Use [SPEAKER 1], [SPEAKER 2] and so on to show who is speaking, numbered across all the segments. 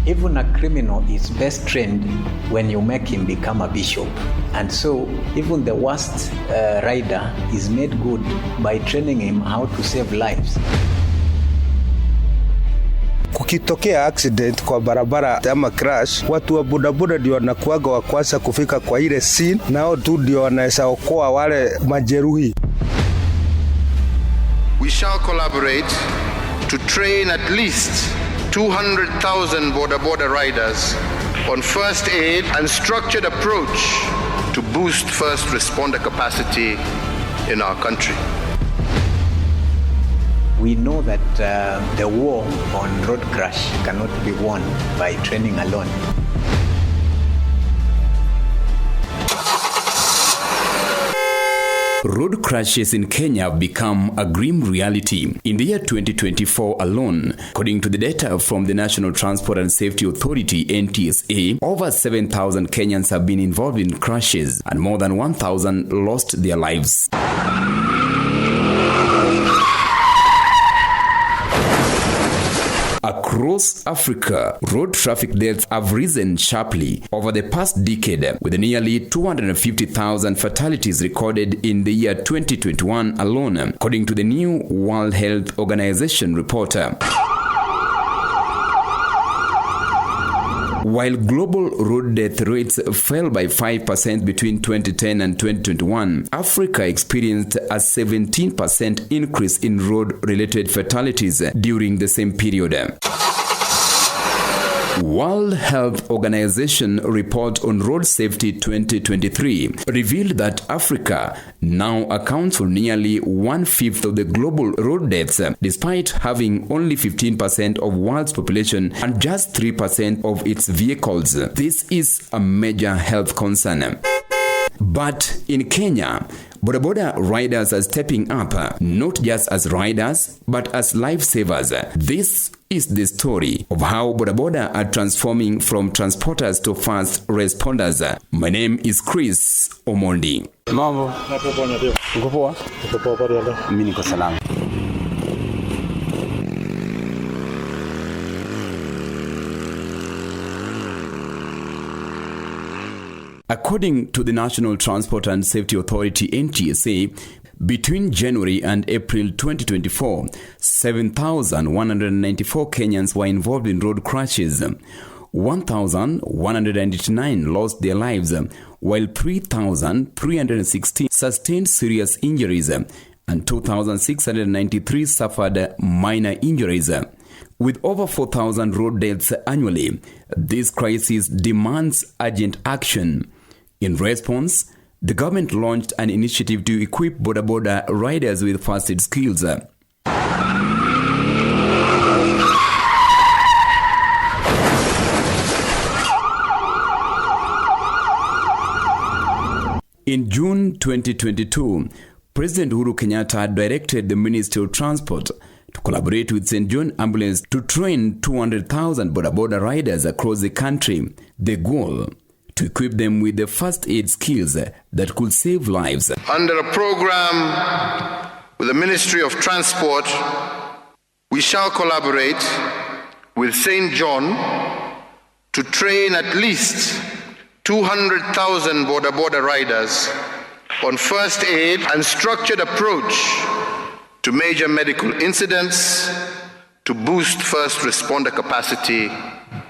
[SPEAKER 1] Even a criminal is best trained when you make him become a bishop. And so even the worst rider is made good by training him how to save lives.
[SPEAKER 2] Kukitokea accident kwa barabara ama crash, watu wa bodaboda ndio wanakuaga wa kwanza kufika kwa ile scene, nao tu ndio wanaweza okoa wale majeruhi.
[SPEAKER 3] We shall collaborate to train at least 200,000 Boda Boda riders on first aid and structured approach to boost first responder capacity in our country.
[SPEAKER 1] We know that the war on road crash cannot be won by training alone.
[SPEAKER 4] Road crashes in Kenya have become a grim reality. In the year 2024 alone, according to the data from the National Transport and Safety Authority, NTSA, over 7,000 Kenyans have been involved in crashes and more than 1,000 lost their lives. Across Africa, road traffic deaths have risen sharply over the past decade, with nearly 250,000 fatalities recorded in the year 2021 alone, according to the new World Health Organization report. While global road death rates fell by 5% between 2010 and 2021, Africa experienced a 17% increase in road-related fatalities during the same period. World Health Organization report on Road Safety 2023 revealed that Africa now accounts for nearly 1/5 of the global road deaths, despite having only 15% of world's population and just 3% of its vehicles. This is a major health concern. But in Kenya, Boda Boda riders are stepping up, not just as riders, but as lifesavers. This is the story of how Boda Boda are transforming from transporters to first responders. My name is Chris Omondi.
[SPEAKER 5] Mambo. Uko poa? Uko poa pale leo? Mimi niko salama.
[SPEAKER 4] According to the National Transport and Safety Authority, NTSA, between January and April 2024, 7,194 Kenyans were involved in road crashes. 1,189 lost their lives, while 3,316 sustained serious injuries and 2,693 suffered minor injuries. With over 4,000 road deaths annually, this crisis demands urgent action. In response, the government launched an initiative to equip Boda Boda riders with first aid skills. In June 2022, President Uhuru Kenyatta directed the Ministry of Transport to collaborate with St. John Ambulance to train 200,000 Boda Boda riders across the country. The goal, to equip them with the first aid skills that could save lives.
[SPEAKER 3] Under a program with the Ministry of Transport, we shall collaborate with St. John to train at least 200,000 Boda Boda riders on first aid and structured approach to major medical incidents to boost first responder capacity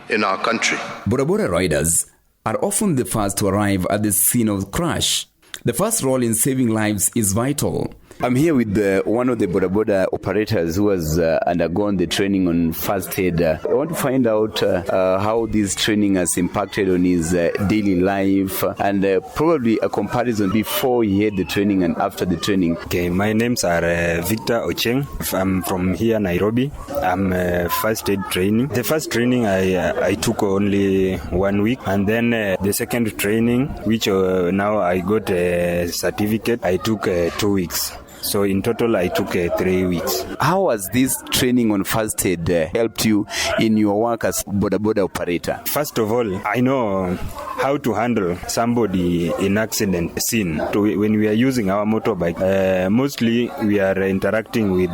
[SPEAKER 3] in our country.
[SPEAKER 4] Boda Boda riders are often the first to arrive at the scene of crash. The first role in saving lives is vital.
[SPEAKER 6] I'm here with one of the Boda Boda operators who has undergone the training on first aid. I want to find out how this training has impacted on his daily life and probably a comparison before he had the training and after the training.
[SPEAKER 2] Okay, my names are Victor Ocheng. I'm from here, Nairobi. I'm first aid training. The first training I took only 1 week, and then the second training, which now I got a certificate, I took 2 weeks. So in total, I took 3 weeks.
[SPEAKER 6] How has this training on first aid helped you in your work as Boda Boda operator?
[SPEAKER 2] First of all, I know how to handle somebody in accident scene. When we are using our motorbike, mostly we are interacting with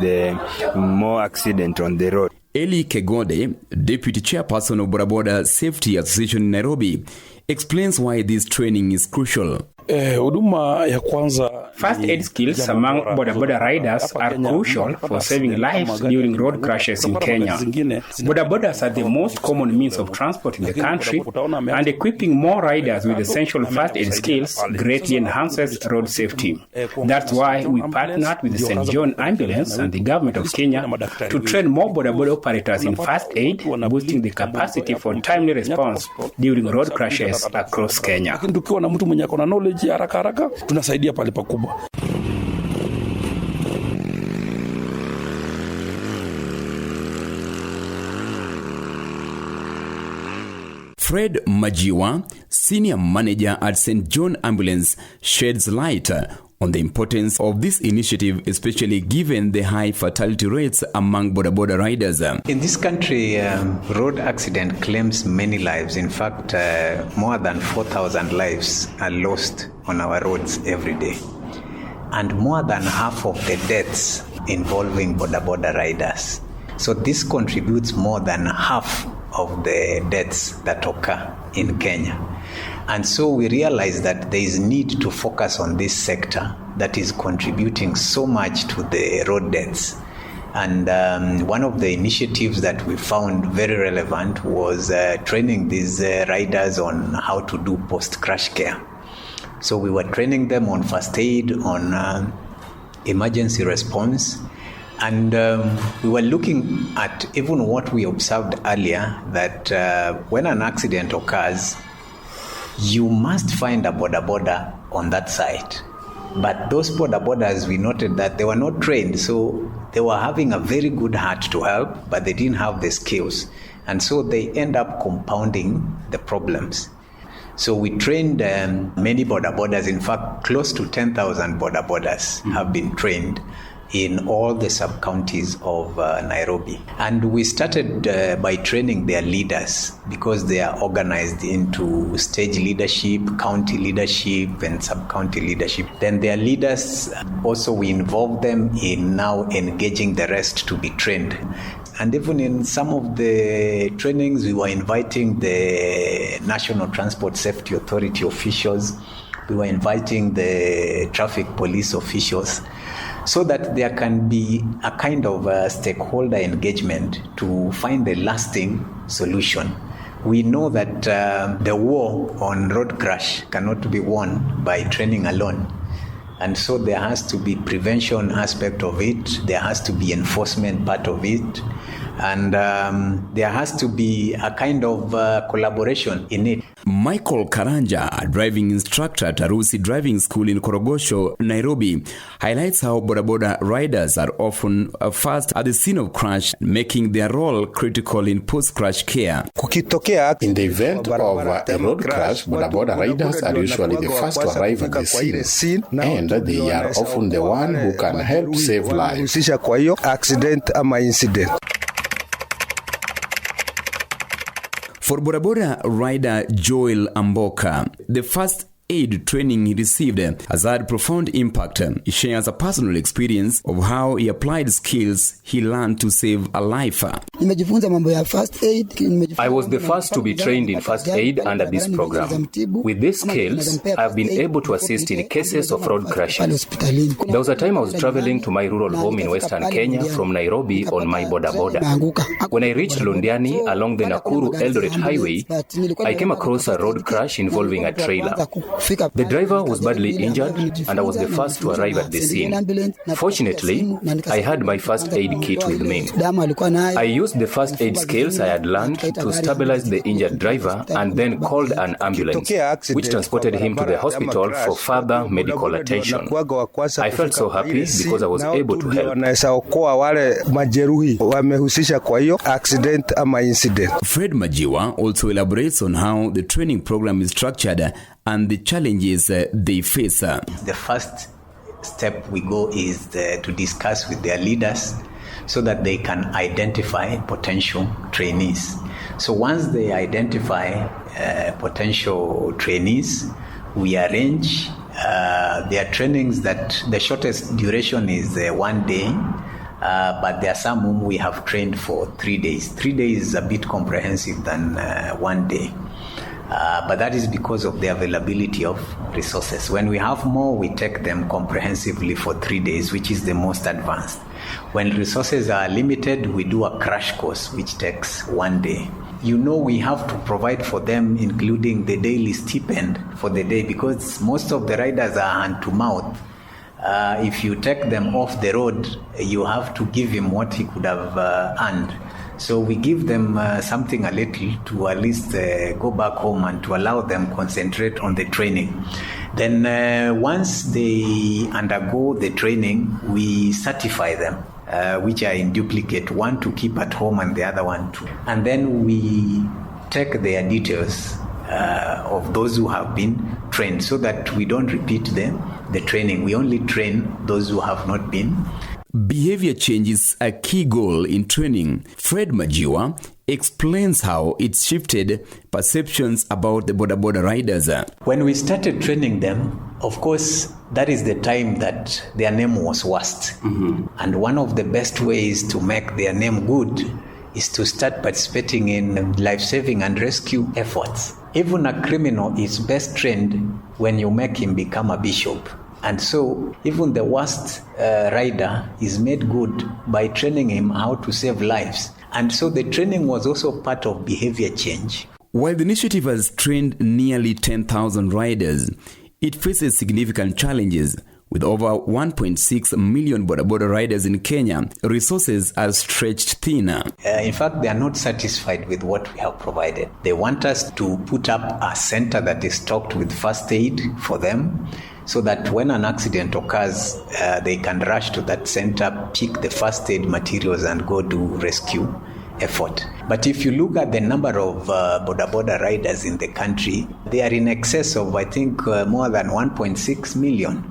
[SPEAKER 2] more accident on the road.
[SPEAKER 4] Eli Kegode, Deputy Chairperson of Boda Boda Safety Association in Nairobi, explains why this training is crucial.
[SPEAKER 7] First aid skills among Boda Boda riders are crucial for saving lives during road crashes in Kenya. Boda Bodas are the most common means of transport in the country, and equipping more riders with essential first aid skills greatly enhances road safety. That's why we partnered with the St. John Ambulance and the government of Kenya to train more Boda Boda operators in first aid, boosting the capacity for timely response during road crashes across Kenya.
[SPEAKER 8] Tunasaidia pale pakubwa.
[SPEAKER 4] Fred Majiwa, Senior Manager at St. John Ambulance, sheds light on the importance of this initiative, especially given the high fatality rates among Boda Boda riders.
[SPEAKER 1] In this country, road accident claims many lives. In fact, more than 4,000 lives are lost on our roads every day. And more than half of the deaths involving Boda Boda riders. So this contributes more than half of the deaths that occur in Kenya. And so we realize that there is need to focus on this sector that is contributing so much to the road deaths. And one of the initiatives that we found very relevant was training these riders on how to do post-crash care. So we were training them on first aid, on emergency response, and we were looking at even what we observed earlier, that when an accident occurs, you must find a Boda Boda on that site. But those Boda Bodas, we noted that they were not trained, so they were having a very good heart to help, but they didn't have the skills. And so they end up compounding the problems. So we trained many Boda Bodas. In fact, close to 10,000 Boda Bodas have been trained in all the sub-counties of Nairobi. And we started by training their leaders, because they are organized into stage leadership, county leadership, and sub-county leadership. Then their leaders, also we involve them in now engaging the rest to be trained. And even in some of the trainings, we were inviting the National Transport Safety Authority officials, we were inviting the traffic police officials, so that there can be a kind of stakeholder engagement to find a lasting solution. We know that the war on road crash cannot be won by training alone. And so there has to be prevention aspect of it, there has to be enforcement part of it, and there has to be a kind of collaboration in it.
[SPEAKER 4] Michael Karanja, a driving instructor at Arusi Driving School in Korogosho, Nairobi, highlights how Boda Boda riders are often first at the scene of crash, making their role critical in post-crash care.
[SPEAKER 9] In the event of a road crash, Boda Boda riders are usually the first to arrive at the scene, and they are often the one who can help save lives.
[SPEAKER 4] For Boda Boda rider Joel Amboka, the first aid training he received has had profound impact. He shares a personal experience of how he applied skills he learned to save a life.
[SPEAKER 10] I was the first to be trained in first aid under this program. With these skills, I've been able to assist in cases of road crashes. There was a time I was traveling to my rural home in Western Kenya from Nairobi on my Boda Boda. When I reached Londiani along the Nakuru-Eldoret highway, I came across a road crash involving a trailer. The driver was badly injured, and I was the first to arrive at the scene. Fortunately, I had my first aid kit with me. I used the first aid skills I had learned to stabilize the injured driver, and then called an ambulance, which transported him to the hospital for further medical attention. I felt so happy because I was able to help.
[SPEAKER 4] Fred Majiwa also elaborates on how the training program is structured and the challenges they face.
[SPEAKER 1] The first step we go is to discuss with their leaders so that they can identify potential trainees. So once they identify potential trainees, we arrange their trainings that the shortest duration is 1 day, but there are some whom we have trained for 3 days. 3 days is a bit comprehensive than 1 day. But that is because of the availability of resources. When we have more, we take them comprehensively for 3 days, which is the most advanced. When resources are limited, we do a crash course, which takes 1 day. We have to provide for them, including the daily stipend for the day, because most of the riders are hand to mouth. If you take them off the road, you have to give him what he could have earned. So we give them something a little to at least go back home and to allow them concentrate on the training. Then once they undergo the training, we certify them, which are in duplicate, one to keep at home and the other one to. And then we take their details of those who have been trained so that we don't repeat the training. We only train those who have not been.
[SPEAKER 4] Behavior change is a key goal in training. Fred Majiwa explains how it shifted perceptions about the Boda Boda riders.
[SPEAKER 1] When we started training them, of course, that is the time that their name was worst. Mm-hmm. And one of the best ways to make their name good is to start participating in life-saving and rescue efforts. Even a criminal is best trained when you make him become a bishop. And so even the worst rider is made good by training him how to save lives. And so the training was also part of behavior change.
[SPEAKER 4] While the initiative has trained nearly 10,000 riders, it faces significant challenges. With over 1.6 million Boda Boda riders in Kenya, resources are stretched thinner.
[SPEAKER 1] In fact, they are not satisfied with what we have provided. They want us to put up a center that is stocked with first aid for them, so that when an accident occurs, they can rush to that center, pick the first aid materials and go do rescue effort. But if you look at the number of Boda Boda riders in the country, they are in excess of, I think, more than 1.6 million.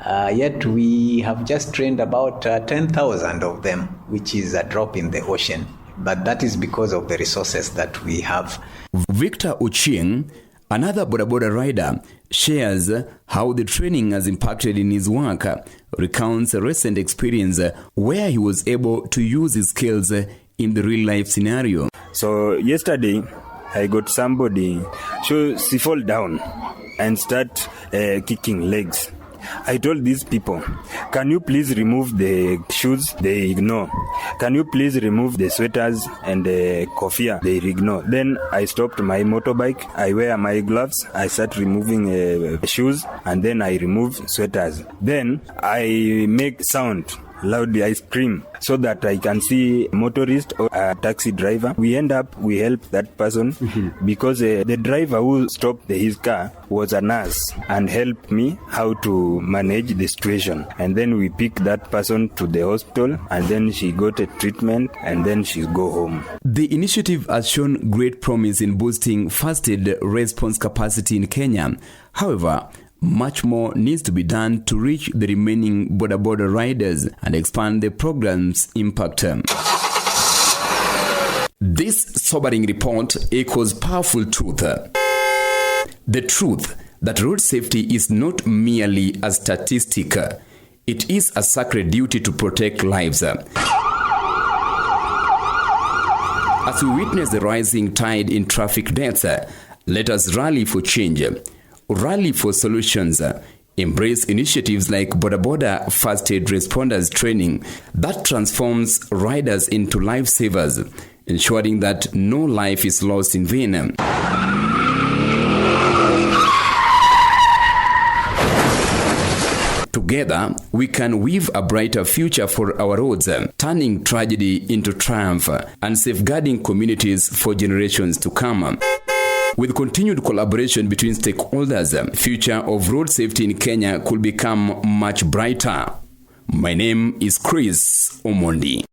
[SPEAKER 1] Yet we have just trained about 10,000 of them, which is a drop in the ocean. But that is because of the resources that we have.
[SPEAKER 4] Victor Ochieng, another Boda Boda rider, shares how the training has impacted in his work, recounts a recent experience where he was able to use his skills in the real-life scenario.
[SPEAKER 2] So yesterday, I got somebody, she fall down and start kicking legs. I told these people, can you please remove the shoes? They ignore. Can you please remove the sweaters and the kofia? They ignore. Then I stopped my motorbike. I wear my gloves. I start removing shoes, and then I remove sweaters. Then I make sound. Loudly I scream so that I can see a motorist or a taxi driver. We help that person because the driver who stopped his car was a nurse and helped me how to manage the situation. And then we pick that person to the hospital, and then she got a treatment, and then she go home.
[SPEAKER 4] The initiative has shown great promise in boosting first aid response capacity in Kenya. However, much more needs to be done to reach the remaining Boda Boda riders and expand the program's impact. This sobering report echoes powerful truth. The truth that road safety is not merely a statistic. It is a sacred duty to protect lives. As we witness the rising tide in traffic deaths, let us rally for change. Rally for solutions. Embrace initiatives like Boda Boda First Aid Responders Training that transforms riders into lifesavers, ensuring that no life is lost in vain. Together, we can weave a brighter future for our roads, turning tragedy into triumph and safeguarding communities for generations to come. With continued collaboration between stakeholders, the future of road safety in Kenya could become much brighter. My name is Chris Omondi.